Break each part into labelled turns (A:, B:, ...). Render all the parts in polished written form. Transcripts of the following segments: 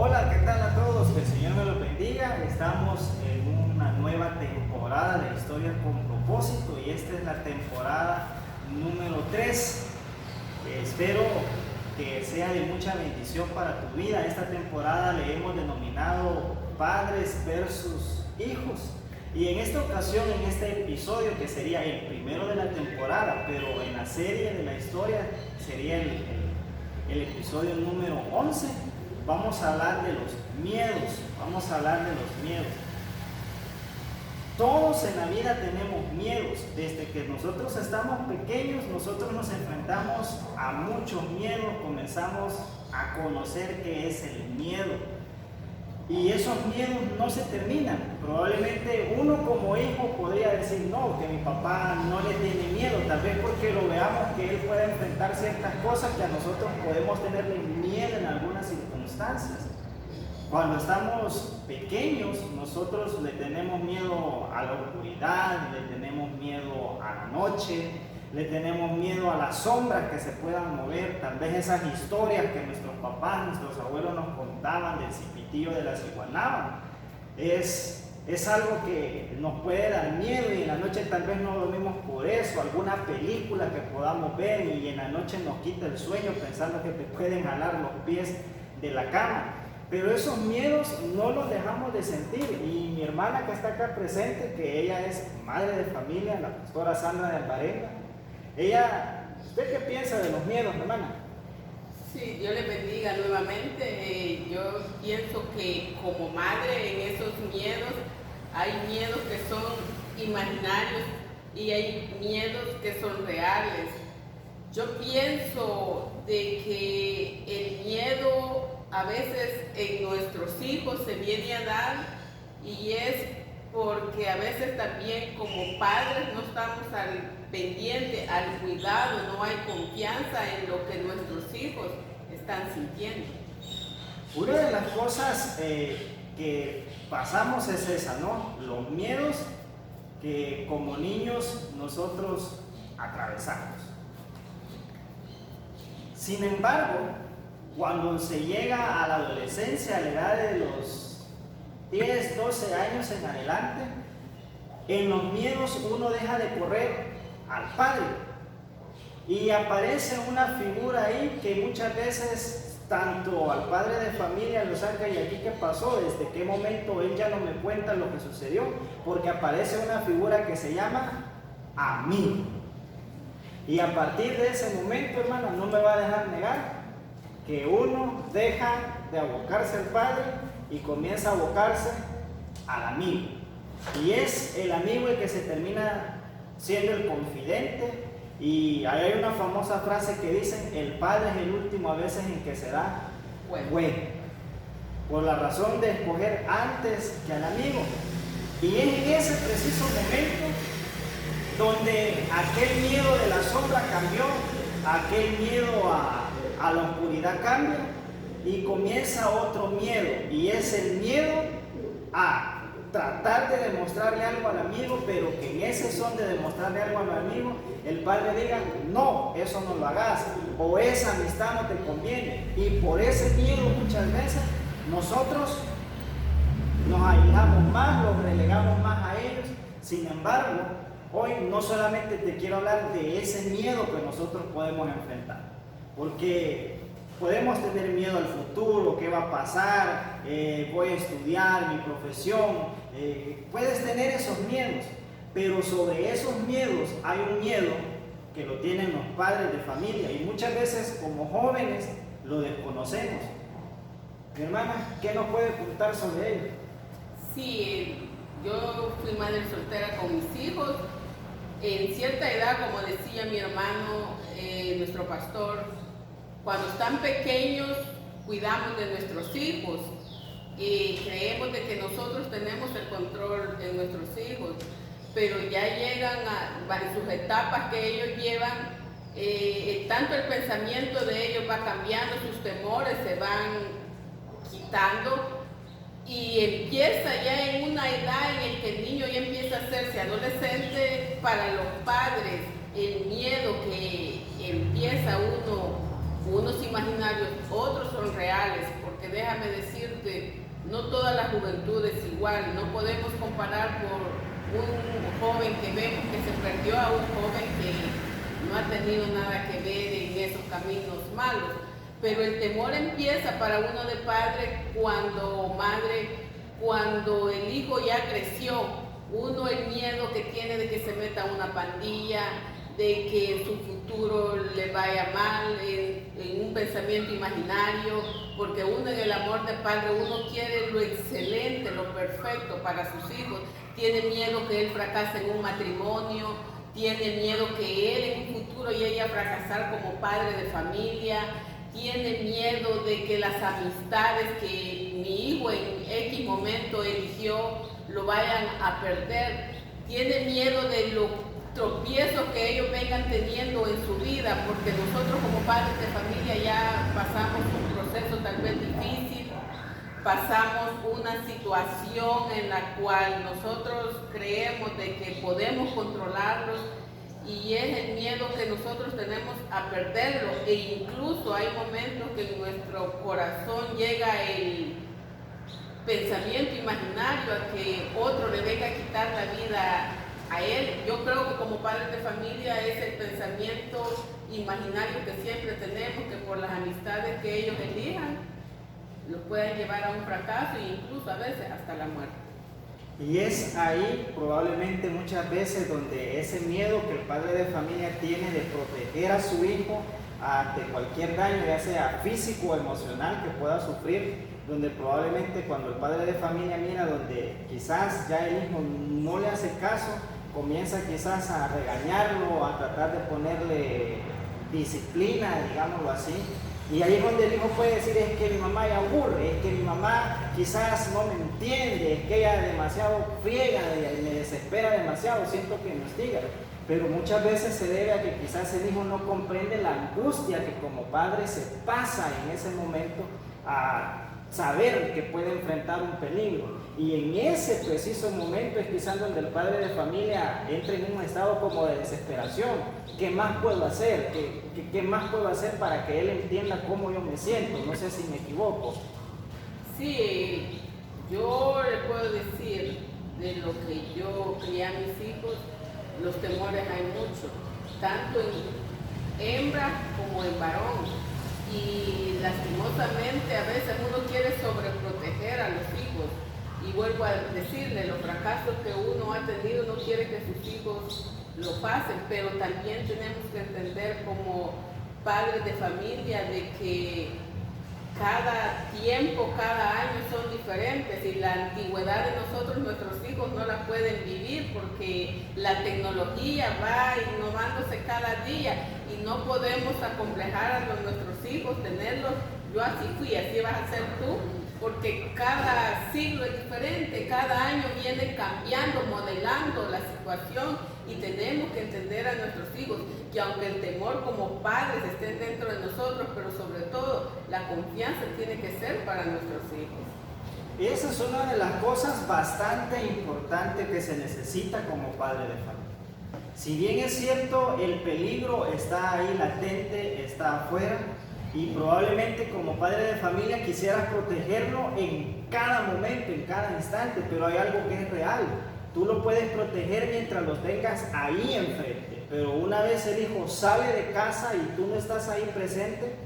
A: Hola, ¿qué tal a todos? Que el Señor me los bendiga. Estamos en una nueva temporada de Historias con Propósito y esta es la temporada número 3. Espero que sea de mucha bendición para tu vida. Esta temporada le hemos denominado Padres versus Hijos. Y en esta ocasión, en este episodio, que sería el primero de la temporada, pero en la serie de la historia sería el episodio número 11, vamos a hablar de los miedos. Vamos a hablar de los miedos. Todos en la vida tenemos miedos. Desde que nosotros estamos pequeños, nosotros nos enfrentamos a muchos miedos, comenzamos a conocer qué es el miedo. Y esos miedos no se terminan. Probablemente uno como hijo podría decir, no, que mi papá no le tiene miedo, tal vez porque lo veamos que él puede enfrentar ciertas cosas que a nosotros podemos tenerle miedo en algunas circunstancias. Cuando estamos pequeños, nosotros le tenemos miedo a la oscuridad, le tenemos miedo a la noche, le tenemos miedo a las sombras que se puedan mover, tal vez esas historias que nuestros papás, nuestros abuelos nos contaban del cipitillo de la ciguanaba. Es algo que nos puede dar miedo y en la noche tal vez no dormimos por eso, alguna película que podamos ver y en la noche nos quita el sueño pensando que te pueden jalar los pies de la cama. Pero esos miedos no los dejamos de sentir y mi hermana que está acá presente, que ella es madre de familia, la pastora Sandra de Alvarenga, ¿usted qué piensa de los miedos, hermana?
B: Sí, Dios le bendiga nuevamente. Yo pienso que como madre en esos miedos hay miedos que son imaginarios y hay miedos que son reales. Yo pienso de que el miedo a veces en nuestros hijos se viene a dar y es porque a veces también como padres no estamos al pendiente, al cuidado, no hay confianza en lo que nuestros hijos están sintiendo.
A: Una de las cosas que pasamos es esa, ¿no? Los miedos que como niños nosotros atravesamos. Sin embargo, cuando se llega a la adolescencia, a la edad de los 10, 12 años en adelante, en los miedos uno deja de correr al padre y aparece una figura ahí que muchas veces tanto al padre de familia lo saca y aquí qué pasó, desde qué momento él ya no me cuenta lo que sucedió, porque aparece una figura que se llama amigo. Y a partir de ese momento, hermano, no me va a dejar negar que uno deja de abocarse al padre y comienza a abocarse al amigo. Y es el amigo el que se termina siendo el confidente. Y hay una famosa frase que dicen, el padre es el último a veces en que será bueno, por la razón de escoger antes que al amigo. Y es en ese preciso momento donde aquel miedo de la sombra cambió, aquel miedo a la oscuridad cambia y comienza otro miedo, y es el miedo a tratar de demostrarle algo al amigo, pero que en ese son de demostrarle algo al amigo, el padre diga, no, eso no lo hagas, o esa amistad no te conviene, y por ese miedo muchas veces nosotros nos aislamos más, los relegamos más a ellos. Sin embargo, hoy no solamente te quiero hablar de ese miedo que nosotros podemos enfrentar, porque podemos tener miedo al futuro, qué va a pasar, voy a estudiar mi profesión, puedes tener esos miedos, pero sobre esos miedos hay un miedo que lo tienen los padres de familia y muchas veces como jóvenes lo desconocemos. Mi hermana, ¿qué nos puede contar sobre ello?
B: Sí, yo fui madre soltera con mis hijos. En cierta edad, como decía mi hermano, nuestro pastor, cuando están pequeños cuidamos de nuestros hijos y creemos de que nosotros tenemos el control en nuestros hijos, pero ya llegan a sus etapas que ellos llevan, tanto el pensamiento de ellos va cambiando, sus temores se van quitando y empieza ya en una edad en la que el niño ya empieza a hacerse adolescente. Para los padres el miedo que empieza unos imaginarios, otros son reales, porque déjame decirte, no toda la juventud es igual, no podemos comparar por un joven que vemos que se perdió a un joven que no ha tenido nada que ver en esos caminos malos. Pero el temor empieza para uno de padre o madre, cuando el hijo ya creció. Uno el miedo que tiene de que se meta a una pandilla, de que en su futuro le vaya mal, en un pensamiento imaginario, porque uno en el amor de padre, uno quiere lo excelente, lo perfecto para sus hijos. Tiene miedo que él fracase en un matrimonio, tiene miedo que él en un futuro llegue a fracasar como padre de familia, tiene miedo de que las amistades que mi hijo en X momento eligió lo vayan a perder, tiene miedo de los tropiezos que ellos vengan teniendo en su vida, porque nosotros como padres de familia ya pasamos un proceso tal vez difícil, pasamos una situación en la cual nosotros creemos de que podemos controlarlos, y es el miedo que nosotros tenemos a perderlo, e incluso hay momentos que en nuestro corazón llega el pensamiento imaginario a que otro le venga a quitar la vida a él. Yo creo que como padres de familia es el pensamiento imaginario que siempre tenemos, que por las amistades que ellos elijan los pueden llevar a un fracaso e incluso a veces hasta la muerte.
A: Y es ahí probablemente muchas veces donde ese miedo que el padre de familia tiene de proteger a su hijo ante cualquier daño, ya sea físico o emocional que pueda sufrir, donde probablemente cuando el padre de familia mira donde quizás ya el hijo no le hace caso, comienza quizás a regañarlo, a tratar de ponerle disciplina, digámoslo así. Y ahí es donde el hijo puede decir, es que mi mamá ya aburre, es que mi mamá quizás no me entiende, es que ella demasiado friega y me desespera demasiado, siento que me hostiga. Pero muchas veces se debe a que quizás el hijo no comprende la angustia que como padre se pasa en ese momento a saber que puede enfrentar un peligro. Y en ese preciso momento es quizás donde el padre de familia entra en un estado como de desesperación. ¿Qué más puedo hacer? ¿Qué más puedo hacer para que él entienda cómo yo me siento? No sé si me equivoco.
B: Sí, yo le puedo decir de lo que yo crié a mis hijos, los temores hay muchos, tanto en hembra como en varón. Y lastimosamente a veces uno quiere sobreproteger a los hijos. Y vuelvo a decirle, los fracasos que uno ha tenido no quiere que sus hijos lo pasen, pero también tenemos que entender como padres de familia de que cada tiempo, cada año son diferentes, y la antigüedad de nosotros, nuestros hijos no la pueden vivir porque la tecnología va innovándose cada día y no podemos acomplejar a nuestros hijos, tenerlos, yo así fui, así vas a ser tú, porque cada siglo es diferente, cada año viene cambiando, modelando la situación, y tenemos que entender a nuestros hijos que aunque el temor como padres estén dentro de nosotros, pero sobre todo la confianza tiene que ser para nuestros hijos.
A: Esa es una de las cosas bastante importantes que se necesita como padre de familia. Si bien es cierto, el peligro está ahí latente, está afuera, y probablemente como padre de familia quisieras protegerlo en cada momento, en cada instante, pero hay algo que es real. Tú lo puedes proteger mientras lo tengas ahí enfrente, pero una vez el hijo sale de casa y tú no estás ahí presente,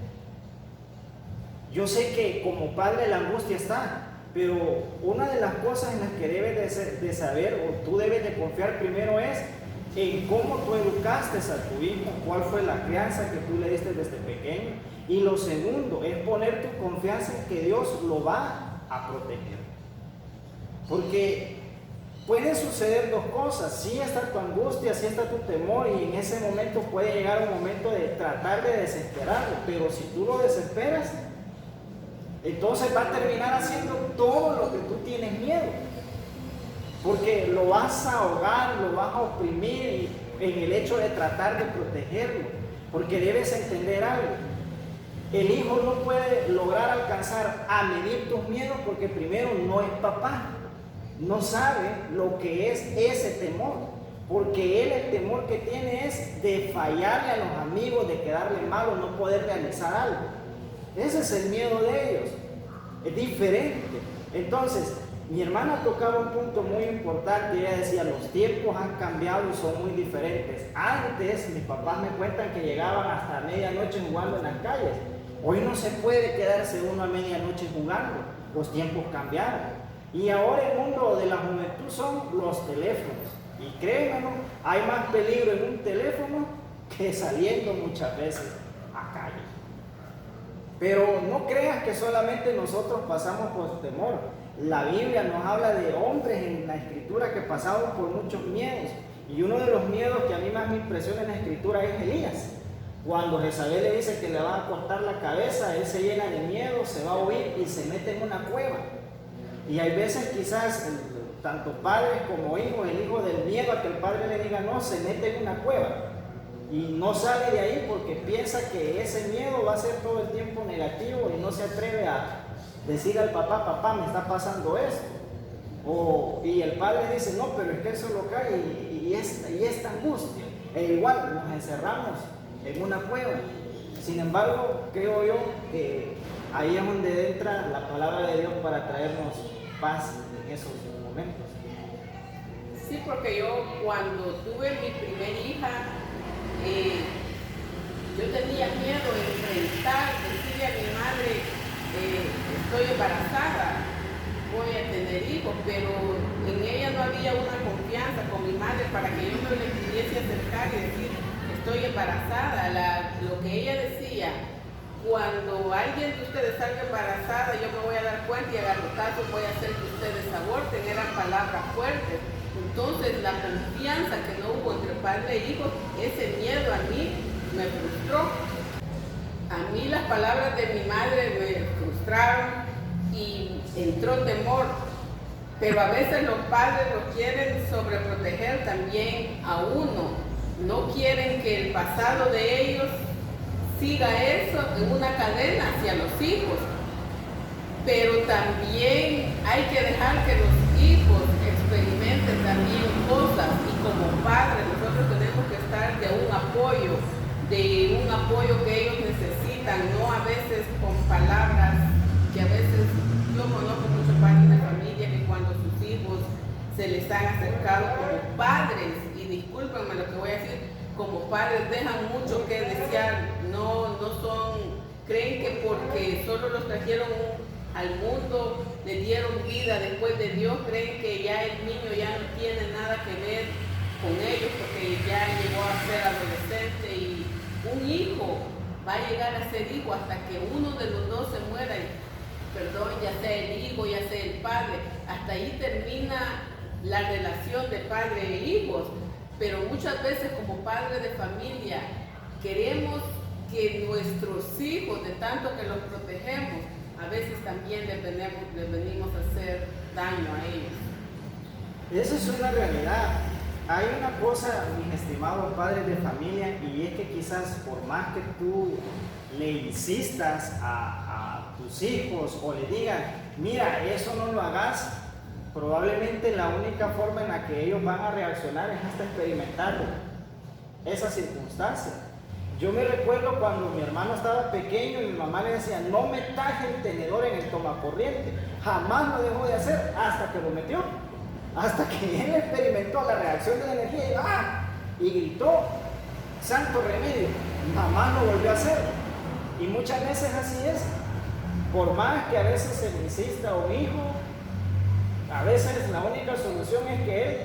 A: yo sé que como padre la angustia está, pero una de las cosas en las que debes de saber, o tú debes de confiar primero, es en cómo tú educaste a tu hijo, cuál fue la crianza que tú le diste desde pequeño. Y lo segundo es poner tu confianza en que Dios lo va a proteger. Porque pueden suceder dos cosas: sí está tu angustia, sí está tu temor, y en ese momento puede llegar un momento de tratar de desesperarlo, pero si tú lo desesperas, entonces va a terminar haciendo todo lo que tú tienes miedo, porque lo vas a ahogar, lo vas a oprimir en el hecho de tratar de protegerlo, porque debes entender algo. El hijo no puede lograr alcanzar a medir tus miedos porque primero no es papá, no sabe lo que es ese temor, porque él el temor que tiene es de fallarle a los amigos, de quedarle mal o no poder realizar algo. Ese es el miedo de ellos. es diferente. Entonces, mi hermana tocaba un punto muy importante. Ella decía, los tiempos han cambiado y son muy diferentes. Antes, mis papás me cuentan que llegaban hasta medianoche jugando en las calles. Hoy no se puede quedarse uno a medianoche jugando. Los tiempos cambiaron. Y ahora el mundo de la juventud son los teléfonos. Y créanme, hay más peligro en un teléfono que saliendo muchas veces a calle. Pero no creas que solamente nosotros pasamos por temor. La Biblia nos habla de hombres en la Escritura que pasaron por muchos miedos. Y uno de los miedos que a mí más me impresiona en la Escritura es Elías. Cuando Jezabel le dice que le va a cortar la cabeza, él se llena de miedo, se va a huir y se mete en una cueva. Y hay veces quizás, tanto padres como hijos, el hijo del miedo a que el padre le diga no, se mete en una cueva. Y no sale de ahí porque piensa que ese miedo va a ser todo el tiempo negativo y no se atreve a decir al papá, papá, me está pasando esto. Y el padre dice, no, pero es que eso lo cae y esta angustia. E igual nos encerramos en una cueva. Sin embargo, creo yo que ahí es donde entra la palabra de Dios para traernos paz en esos momentos.
B: Sí, porque yo cuando tuve mi primer hija, yo tenía miedo de enfrentar, decirle a mi madre, estoy embarazada, voy a tener hijos, pero en ella no había una confianza con mi madre para que yo me le pudiese acercar y decir, estoy embarazada. Lo que ella decía, cuando alguien de ustedes salga embarazada, yo me voy a dar cuenta y a garrotazos voy a hacer que ustedes aborten, eran palabras fuertes. Entonces la confianza que no hubo entre padre e hijo, ese miedo a mí me frustró. A mí las palabras de mi madre me frustraron y entró temor. Pero a veces los padres lo quieren sobreproteger también a uno. No quieren que el pasado de ellos siga eso en una cadena hacia los hijos. Pero también hay que dejar que los hijos experimenten también cosas y como padres nosotros tenemos que estar de un apoyo que ellos necesitan, no a veces con palabras que a veces yo conozco muchos padres de familia que cuando sus hijos se les han acercado como padres, y discúlpenme lo que voy a decir, como padres dejan mucho que desear, no son, creen que porque solo los trajeron al mundo, le dieron vida después de Dios, creen que ya el niño ya no tiene nada que ver con ellos porque ya llegó a ser adolescente, y un hijo va a llegar a ser hijo hasta que uno de los dos se muera, ya sea el hijo, ya sea el padre, hasta ahí termina la relación de padre e hijos. Pero muchas veces como padres de familia queremos que nuestros hijos, de tanto que los protegemos, a veces también les venimos a hacer daño a ellos.
A: Eso es una realidad. Hay una cosa, mis estimados padres de familia, y es que quizás por más que tú le insistas a tus hijos o le digan, mira, eso no lo hagas, probablemente la única forma en la que ellos van a reaccionar es hasta experimentar esa circunstancia. Yo me recuerdo cuando mi hermano estaba pequeño y mi mamá le decía, no me taje el tenedor en el tomacorriente. Jamás lo dejó de hacer hasta que lo metió. Hasta que él experimentó la reacción de la energía y gritó, santo remedio. Jamás lo volvió a hacer. Y muchas veces así es. Por más que a veces se le insista a un hijo, a veces la única solución es que él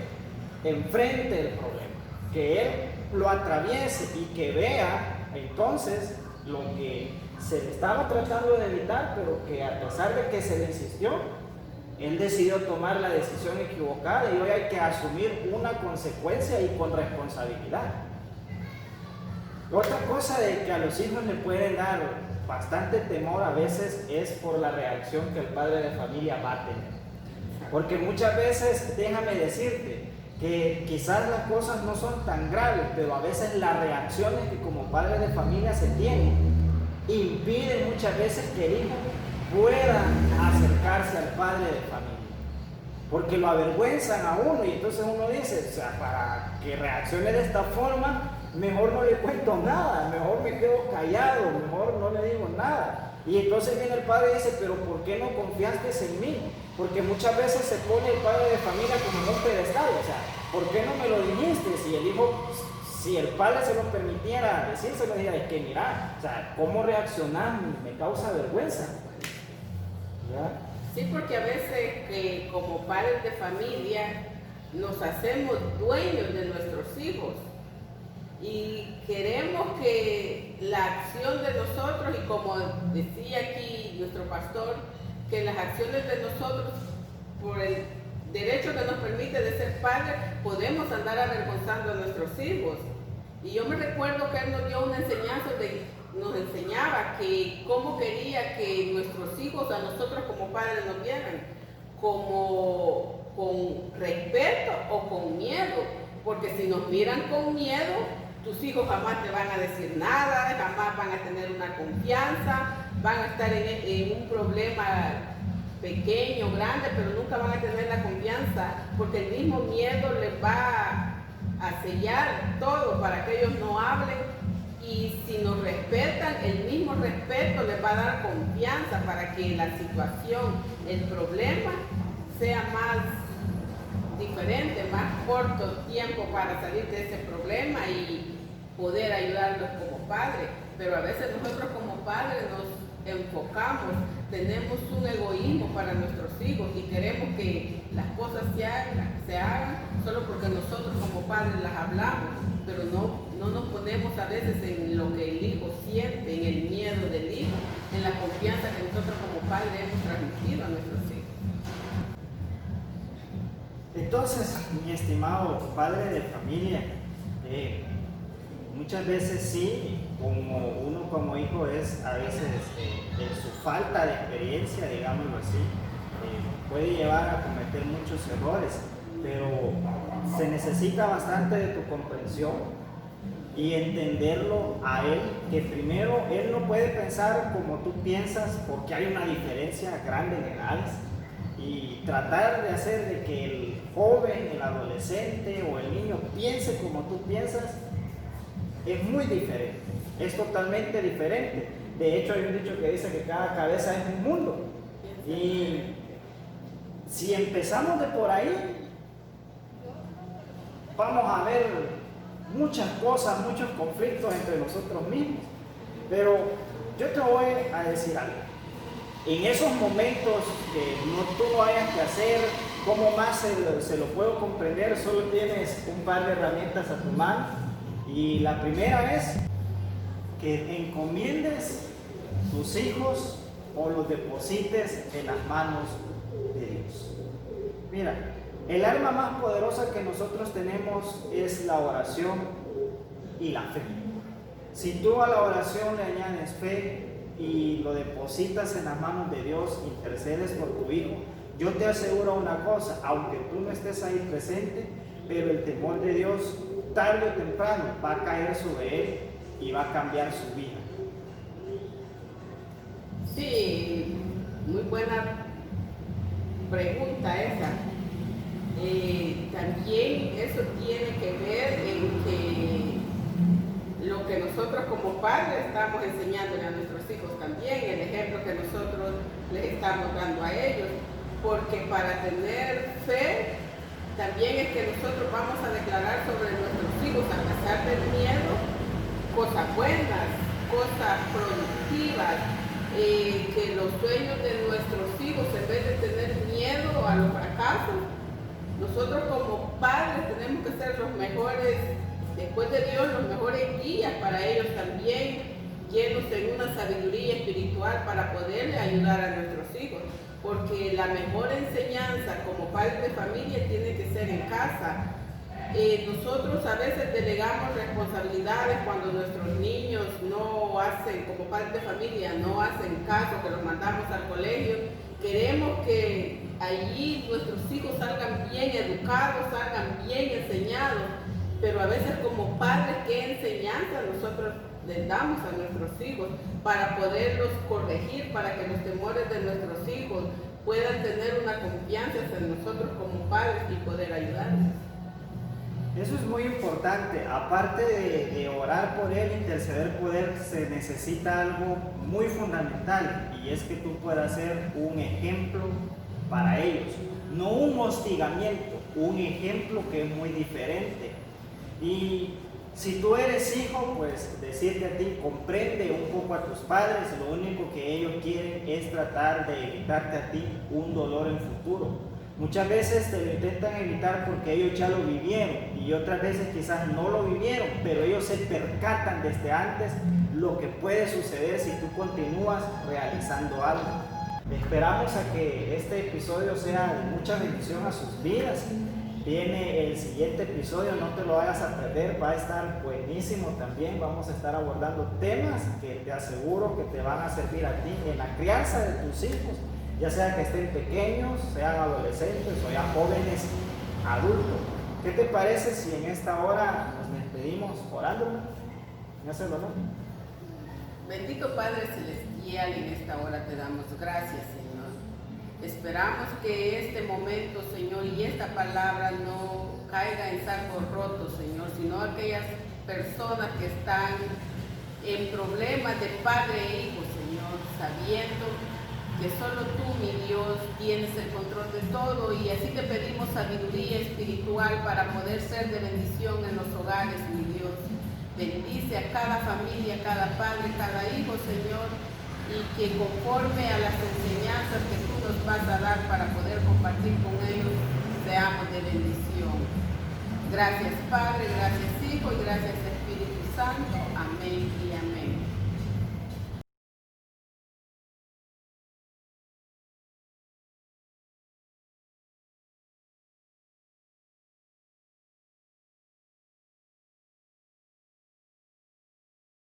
A: enfrente el problema, que él lo atraviese y que vea entonces lo que se le estaba tratando de evitar, pero que a pesar de que se le insistió, él decidió tomar la decisión equivocada y hoy hay que asumir una consecuencia y con responsabilidad. Otra cosa de que a los hijos le pueden dar bastante temor a veces es por la reacción que el padre de familia va a tener. Porque muchas veces, déjame decirte, que quizás las cosas no son tan graves, pero a veces las reacciones que como padre de familia se tienen impiden muchas veces que el hijo pueda acercarse al padre de familia, porque lo avergüenzan a uno y entonces uno dice, o sea, para que reaccione de esta forma, mejor no le cuento nada, mejor me quedo callado, mejor no le digo nada. Y entonces viene el padre y dice, pero ¿por qué no confiaste en mí? Porque muchas veces se pone el padre de familia como en un pedestal, o sea, ¿por qué no me lo dijiste? Si el hijo, si el padre se lo permitiera decírselo, diría, es que mira, o sea, ¿cómo reaccionar? Me causa vergüenza. ¿Ya?
B: Sí, porque a veces que como padres de familia nos hacemos dueños de nuestros hijos y queremos que la acción de nosotros, y como decía aquí nuestro pastor, que las acciones de nosotros, por el derecho que nos permite de ser padres, podemos andar avergonzando a nuestros hijos. Y yo me recuerdo que él nos dio una enseñanza nos enseñaba que cómo quería que nuestros hijos a nosotros como padres nos vieran, como con respeto o con miedo, porque si nos miran con miedo, tus hijos jamás te van a decir nada, jamás van a tener una confianza, van a estar en un problema pequeño, grande, pero nunca van a tener la confianza, porque el mismo miedo les va a sellar todo para que ellos no hablen. Y si nos respetan, el mismo respeto les va a dar confianza para que la situación, el problema, sea más diferente, más corto tiempo para salir de ese problema y poder ayudarlos como padres. Pero a veces nosotros como padres nos enfocamos, tenemos un egoísmo para nuestros hijos y queremos que las cosas se hagan solo porque nosotros como padres las hablamos, pero no nos ponemos a veces en lo que el hijo siente, en el miedo del hijo, en la confianza que nosotros como padres hemos transmitido a nuestros hijos.
A: Entonces, mi estimado padre de familia, muchas veces sí, como uno como hijo es a veces su falta de experiencia, digámoslo así, puede llevar a cometer muchos errores, pero se necesita bastante de tu comprensión y entenderlo a él, que primero él no puede pensar como tú piensas porque hay una diferencia grande en edades, y tratar de hacer de que el joven, el adolescente o el niño piense como tú piensas es muy diferente, es totalmente diferente. De hecho hay un dicho que dice que cada cabeza es un mundo, y si empezamos de por ahí vamos a ver muchas cosas, muchos conflictos entre nosotros mismos. Pero yo te voy a decir algo. En esos momentos que tú no hayas que hacer, ¿cómo más se lo puedo comprender? Solo tienes un par de herramientas a tu mano. Y la primera es que encomiendes tus hijos o los deposites en las manos de Dios. Mira, el arma más poderosa que nosotros tenemos es la oración y la fe. Si tú a la oración le añades fe y lo depositas en las manos de Dios, intercedes por tu hijo, yo te aseguro una cosa, aunque tú no estés ahí presente, pero el temor de Dios tarde o temprano va a caer sobre él y va a cambiar su vida.
B: Sí, muy buena pregunta esa. También eso tiene que ver en que lo que nosotros como padres estamos enseñándole a nuestros hijos también, el ejemplo que nosotros les estamos dando a ellos, porque para tener fe también es que nosotros vamos a declarar sobre nuestros hijos, a pesar del miedo, cosas buenas, cosas productivas, que los sueños de nuestros hijos, en vez de tener miedo a los fracasos, nosotros como padres tenemos que ser los mejores, después de Dios, los mejores guías para ellos también, llenos de una sabiduría espiritual para poderle ayudar a nuestros hijos. Porque la mejor enseñanza como padres de familia tiene que ser en casa. Nosotros a veces delegamos responsabilidades cuando nuestros niños no hacen, como padres de familia, no hacen caso, que los mandamos al colegio. Queremos que allí nuestros hijos salgan bien educados, salgan bien enseñados, pero a veces como padres, ¿qué enseñanza nosotros les damos a nuestros hijos para poderlos corregir, para que los temores de nuestros hijos puedan tener una confianza en nosotros como padres y poder ayudarlos?
A: Eso es muy importante. Aparte de orar por él, interceder por él, se necesita algo muy fundamental, y es que tú puedas ser un ejemplo para ellos. No un hostigamiento, un ejemplo que es muy diferente. Y si tú eres hijo, pues decirte a ti, comprende un poco a tus padres. Lo único que ellos quieren es tratar de evitarte a ti un dolor en futuro. Muchas veces te lo intentan evitar porque ellos ya lo vivieron, y otras veces quizás no lo vivieron, pero ellos se percatan desde antes lo que puede suceder si tú continúas realizando algo. Esperamos a que este episodio sea de mucha bendición a sus vidas. Viene el siguiente episodio, no te lo vayas a perder, va a estar buenísimo también. Vamos a estar abordando temas que te aseguro que te van a servir a ti en la crianza de tus hijos, ya sea que estén pequeños, sean adolescentes o ya jóvenes adultos. ¿Qué te parece si en esta hora nos despedimos orando? ¿Me hace el honor?
B: Bendito Padre Celestial, en esta hora te damos gracias, Señor. Esperamos que este momento, Señor, y esta palabra no caiga en sacos rotos, Señor, sino aquellas personas que están en problemas de padre e hijo, Señor, sabiendo que solo tú, mi Dios, tienes el control de todo, y así te pedimos sabiduría espiritual para poder ser de bendición en los hogares, mi Dios. Bendice a cada familia, cada padre, cada hijo, Señor, y que conforme a las enseñanzas que tú nos vas a dar para poder compartir con ellos, seamos de bendición. Gracias, Padre, gracias, Hijo, y gracias, Espíritu Santo. Amén y amén.